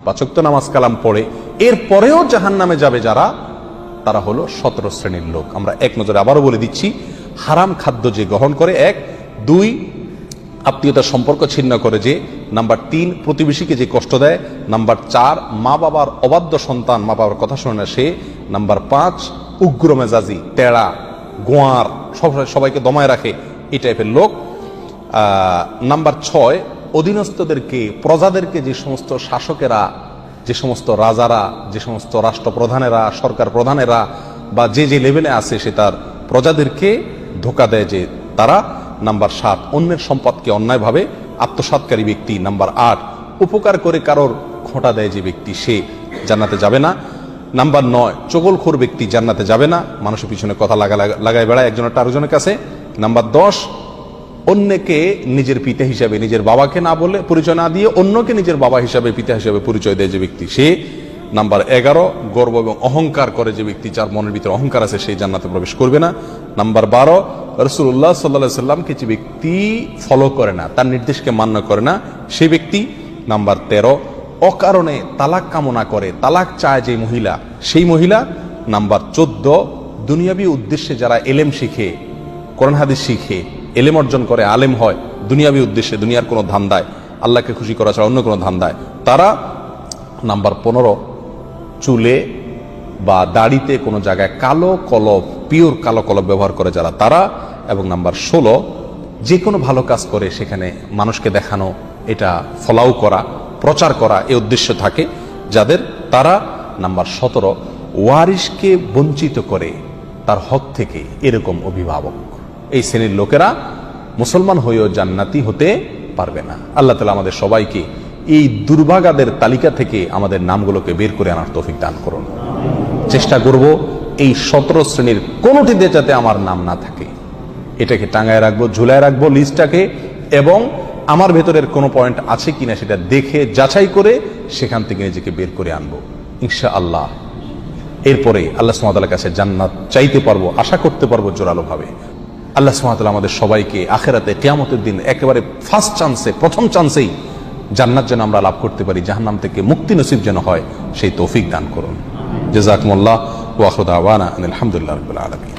5 ওয়াক্ত নামাজ কালাম পড়ে এরপরেও জাহান্নামে যাবে যারা, তারা হলো 17 শ্রেণীর লোক। আমরা এক নজরে আবারও বলে দিচ্ছি, হারাম খাদ্য যে গ্রহণ করে, 1, 2 আত্মীয়তার সম্পর্ক ছিন্ন করে যে, নাম্বার 3 প্রতিবেশীকে যে কষ্ট দেয়, নাম্বার 4 মা বাবার অবাধ্য সন্তান, মা বাবার কথা শোনে না সে, নাম্বার 5 উগ্র মেজাজি, তেড়া, গোয়ার, সবাইকে দমায় রাখে, এই টাইপের লোক। নাম্বার 6 অধীনস্থদেরকে, প্রজাদেরকে, যে সমস্ত শাসকেরা, যে সমস্ত রাজারা, যে সমস্ত রাষ্ট্রপ্রধানেরা, সরকার প্রধানেরা বা যে যে লেভেলে আছে সে তার প্রজাদেরকে ধোঁকা দেয় যে তারা। নাম্বার 7 অন্যের সম্পদকে অন্যায়ভাবে আত্মসাৎকারী ব্যক্তি। নাম্বার 8 উপকার করে কারোর খোঁটা দেয় যে ব্যক্তি, সে জান্নাতে যাবে না। নাম্বার 9 চগলখোর ব্যক্তি জান্নাতে যাবে না, মানুষের পিছনে কথা লাগায় বেড়ায় একজনের আরেকজনের কাছে। নাম্বার 10 অন্যকে নিজের পিতা হিসাবে, নিজের বাবাকে না বলে পরিচয় না দিয়ে অন্যকে নিজের বাবা হিসাবে, পিতা হিসাবে পরিচয় দেয় যে ব্যক্তি, সে। নাম্বার 11 গর্ব এবং অহংকার করে যে ব্যক্তি, যার মনের ভিতরে অহংকার আছে, সেই জান্নাতে প্রবেশ করবে না। নাম্বার 12 রাসূলুল্লাহ সাল্লাল্লাহু আলাইহি সাল্লামকে যে ব্যক্তি ফলো করে না, তার নির্দেশকে মান্য করে না, সেই ব্যক্তি। নাম্বার 13 অকারণে তালাক কামনা করে, তালাক চায় যে মহিলা, সেই মহিলা। নাম্বার 14 দুনিয়াবী উদ্দেশ্যে যারা এলেম শিখে, কোরআন হাদিস শিখে, এলেম অর্জন করে, আলেম হয় দুনিয়াবী উদ্দেশ্যে, দুনিয়ার কোনো ধান্দায়, আল্লাহকে খুশি করা ছাড়া অন্য কোনো ধান্দায়, তারা। নাম্বার 15 চুলে বা দাড়িতে কোনো জায়গায় কালো কলব, পিওর কালো কলব ব্যবহার করে যারা, তারা। এবং নাম্বার 16 যে কোনো ভালো কাজ করে সেখানে মানুষকে দেখানো, এটা ফলাও করা, প্রচার করা, এই উদ্দেশ্য থাকে যাদের, তারা। নাম্বার 17 ওয়ারিশকে বঞ্চিত করে তার হক থেকে, এরকম অভিভাবক। এই শ্রেণীর লোকেরা মুসলমান হয়েও জান্নাতি হতে পারবে না। আল্লাহ তাআলা আমাদের সবাইকে এই দুর্ভাগাদের তালিকা থেকে আমাদের নামগুলোকে বের করে আনার তৌফিক দান করুন। চেষ্টা করব এই 17 শ্রেণীর কোনোটিতে যাতে আমার নাম না থাকে, এটাকে টাঙায় রাখবো, ঝুলায় রাখবো লিস্টটাকে, এবং আমার ভেতরের কোনো পয়েন্ট আছে কিনা সেটা দেখে যাচাই করে সেখান থেকে নিজেকে বের করে আনবো ইনশাআল্লাহ। এরপরে আল্লাহ সুবহানাহু ওয়া তাআলার কাছে জান্নাত চাইতে পারবো, আশা করতে পারবো জোরালো ভাবে। আল্লাহ সুবহানাহু ওয়া তাআলা আমাদের সবাইকে আখিরাতে কিয়ামতের দিন একেবারে ফার্স্ট চান্সে, প্রথম চান্সেই জান্নাত যেন আমরা লাভ করতে পারি, জাহান্নাম থেকে মুক্তি নসিব যেন হয়, সেই তৌফিক দান করুন। জাযাকুমুল্লাহ ওয়া আখিরু দাওয়ানা আলহামদুলিল্লাহি রাব্বিল আলামিন।